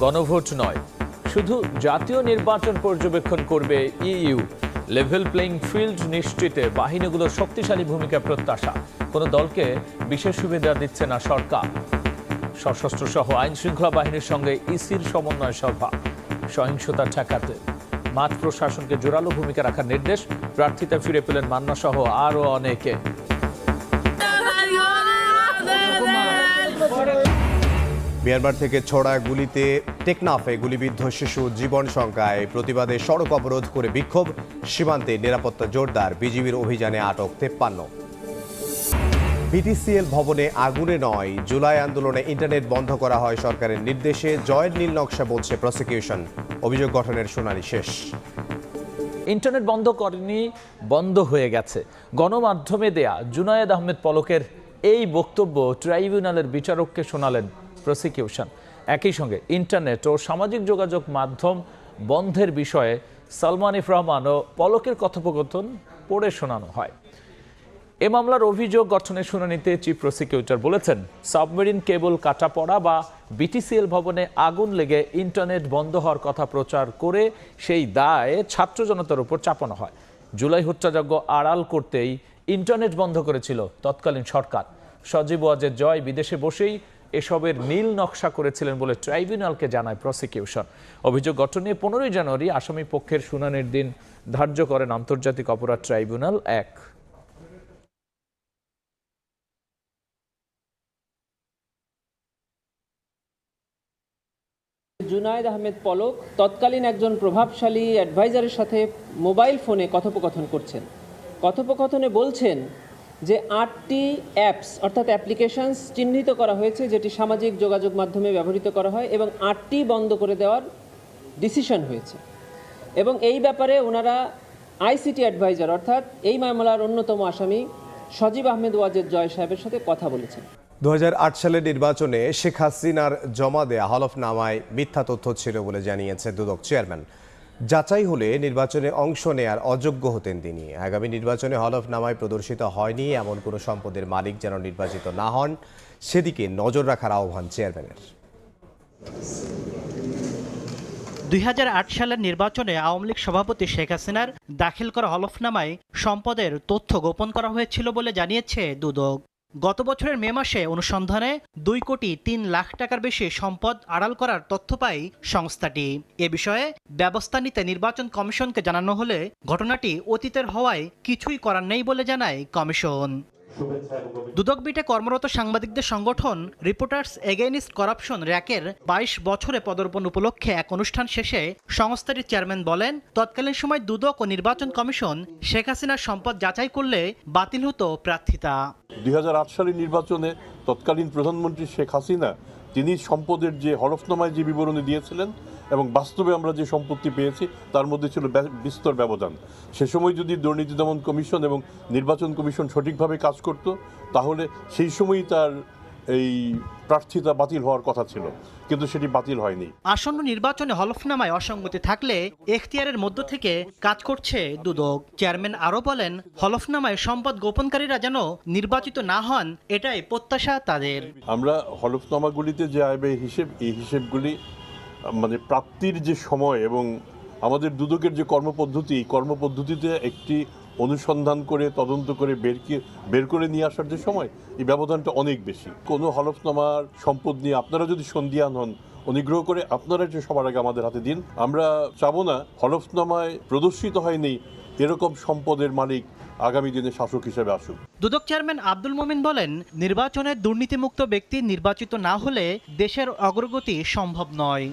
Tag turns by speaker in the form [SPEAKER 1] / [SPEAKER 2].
[SPEAKER 1] গণভোট নয়, শুধু জাতীয় নির্বাচন পর্যবেক্ষণ করবে ইইউ। লেভেল প্লেইং ফিল্ড নিশ্চিতে বাহিনীগুলোর শক্তিশালী ভূমিকা প্রত্যাশা। কোনো দলকে বিশেষ সুবিধা দিচ্ছে না সরকার। সশস্ত্র সহ আইন শৃঙ্খলা বাহিনীর সঙ্গে ইসির সমন্বয় সভা। সহিংসতা ঠেকাতে মাঠ প্রশাসনকে জোরালো ভূমিকা রাখার নির্দেশ। প্রার্থিতা ফিরে পেলেন মান্না সহ আরও অনেকে।
[SPEAKER 2] মিয়ানমার থেকে ছোড়া গুলিতে টেকনাফে গুলিবিদ্ধ শিশু জীবন শঙ্কায় প্রতিবাদে সড়ক অবরোধ করে বিক্ষোভ। সীমান্তে নিরাপত্তা জোরদার, বিজিবির অভিযানে আটক 53। বিটিসিএল ভবনে আগুনে নয়, জুলাই আন্দোলনে ইন্টারনেট বন্ধ করা হয় সরকারের নির্দেশে। জয়ের নীল নকশা বলছে প্রসিকিউশন। অভিযোগ গঠনের শুনানি শেষ।
[SPEAKER 1] ইন্টারনেট বন্ধ করেনি, বন্ধ হয়ে গেছে। গণমাধ্যমে দেয়া জুনায়েদ আহমেদ পলকের এই বক্তব্য ট্রাইব্যুনালের বিচারককে শোনালেন প্রসিকিউশন। একই সঙ্গে ইন্টারনেট ও সামাজিক যোগাযোগ মাধ্যম বন্ধের বিষয়ে সালমান এফ রহমান ও পলকের কথোপকথন পড়ে শোনানো হয়। এ মামলার অভিযোগ গঠনের শুনানিতে চিফ প্রসিকিউটর বলেছেন, সাবমেরিন কেবল কাটা পড়া বা বিটিসিএল ভবনে আগুন লেগে ইন্টারনেট বন্ধ হওয়ার কথা প্রচার করে সেই দায় ছাত্র জনতার উপর চাপানো হয়। জুলাই হত্যাযজ্ঞ আড়াল করতেই ইন্টারনেট বন্ধ করেছিল তৎকালীন সরকার। সজীব ওয়াজেদ জয় বিদেশে বসেই এসবের নীল নকশা করেছিলেন বলে ট্রাইব্যুনালকে জানায় প্রসিকিউশন। অভিযোগ গঠনে 15 জানুয়ারি আসামি পক্ষের শুনানির দিন ধার্য করেন আন্তর্জাতিক অপরাধ ট্রাইব্যুনাল 1।
[SPEAKER 3] জুনায়েদ আহমেদ পলক তৎকালীন একজন প্রভাবশালী অ্যাডভাইজারের সাথে মোবাইল ফোনে কথোপকথন করছেন। কথোপকথনে বলছেন যে 8টি অ্যাপস অর্থাৎ অ্যাপ্লিকেশনস চিহ্নিত করা হয়েছে যেটি সামাজিক যোগাযোগ মাধ্যমে ব্যবহৃত করা হয় এবং 8টি বন্ধ করে দেওয়ার ডিসিশন হয়েছে। এবং এই ব্যাপারে ওনারা আইসিটি অ্যাডভাইজার অর্থাৎ এই মামলার অন্যতম আসামি সজীব আহমেদ ওয়াজেদ জয় সাহেবের সাথে কথা বলেছেন।
[SPEAKER 2] 2008 সালের নির্বাচনে শেখ হাসিনার জমা দেয়া হলফনামায় মিথ্যা তথ্য ছিল বলে জানিয়েছে দুদক চেয়ারম্যান। যাচাই হলে নির্বাচনে অংশ নেয়ার অযোগ্য হতেন তিনি। আগামী নির্বাচনে হলফনামায় প্রদর্শিত হয়নি এমন কোনো সম্পদের মালিক যেন নির্বাচিত না হন, সেদিকে নজর রাখার আহ্বান চেয়ারম্যানের।
[SPEAKER 4] 2008 সালের নির্বাচনে আওয়ামী লীগ সভাপতি শেখ হাসিনার দাখিল করা হলফনামায় সম্পদের তথ্য গোপন করা হয়েছিল বলে জানিয়েছে দুদক। গত বছরের মে মাসে অনুসন্ধানে 2 কোটি 3 লাখ টাকার বেশি সম্পদ আড়াল করার তথ্য পায় সংস্থাটি। এ বিষয়ে ব্যবস্থা নিতে নির্বাচন কমিশনকে জানানো হলে ঘটনাটি অতীতের হওয়ায় কিছুই করার নেই বলে জানায় কমিশন। দুদক বিটে কর্মরত সাংবাদিকদের সংগঠন রিপোর্টার্স এগেইনস্ট করাপশন র্যাকের 22 বছরে পদার্পণ উপলক্ষে এক অনুষ্ঠান শেষে সংস্থাটির চেয়ারম্যান বলেন, তৎকালীন সময় দুদক ও নির্বাচন কমিশন শেখ হাসিনার সম্পদ যাচাই করলে বাতিল হতো প্রার্থিতা।
[SPEAKER 5] 2008 সালের নির্বাচনে তৎকালীন প্রধানমন্ত্রী শেখ হাসিনা তিনি সম্পদের যে হলফনামায় যে বিবরণী দিয়েছিলেন এবং বাস্তবে আমরা যে সম্পত্তি পেয়েছি তার মধ্যে ছিল বিস্তর ব্যবধান। সে সময় যদি দুর্নীতি দমন কমিশন এবং নির্বাচন কমিশন সঠিকভাবে কাজ করত তাহলে সেই সময়ই তার এই প্রার্থিতা বাতিল হওয়ার কথা ছিল, কিন্তু সেটি বাতিল হয়নি।
[SPEAKER 4] আসন্ন নির্বাচনে হলফনামায় অসঙ্গতি থাকলে এখতিয়ারের মধ্য থেকে কাজ করছে দুদক। চেয়ারম্যান আরও বলেন, হলফনামায় সম্পদ গোপনকারীরা যেন নির্বাচিত না হন এটাই প্রত্যাশা তাদের।
[SPEAKER 5] আমরা হলফনামাগুলিতে যে আয় ব্যয় হিসেব, এই হিসেবগুলি মানে প্রাপ্তির যে সময় এবং আমাদের দুদকের যে কর্মপদ্ধতি, এই কর্মপদ্ধতিতে একটি অনুসন্ধান করে তদন্ত করে বের করে নিয়ে আসার যে সময়, এই ব্যবধানটা অনেক বেশি। কোনো হলফনামার সম্পদ নিয়ে আপনারা যদি সন্দিহান হন, অনুগ্রহ করে আপনারা যে সবার আগে আমাদের হাতে দিন। আমরা চাবো না হলফনামায় প্রদর্শিত হয়নি এরকম সম্পদের মালিক আগামী দিনে শাসক হিসেবে আসুক।
[SPEAKER 4] দুদক চেয়ারম্যান আব্দুল মোমিন বলেন, নির্বাচনে দুর্নীতিমুক্ত ব্যক্তি নির্বাচিত না হলে দেশের অগ্রগতি সম্ভব নয়।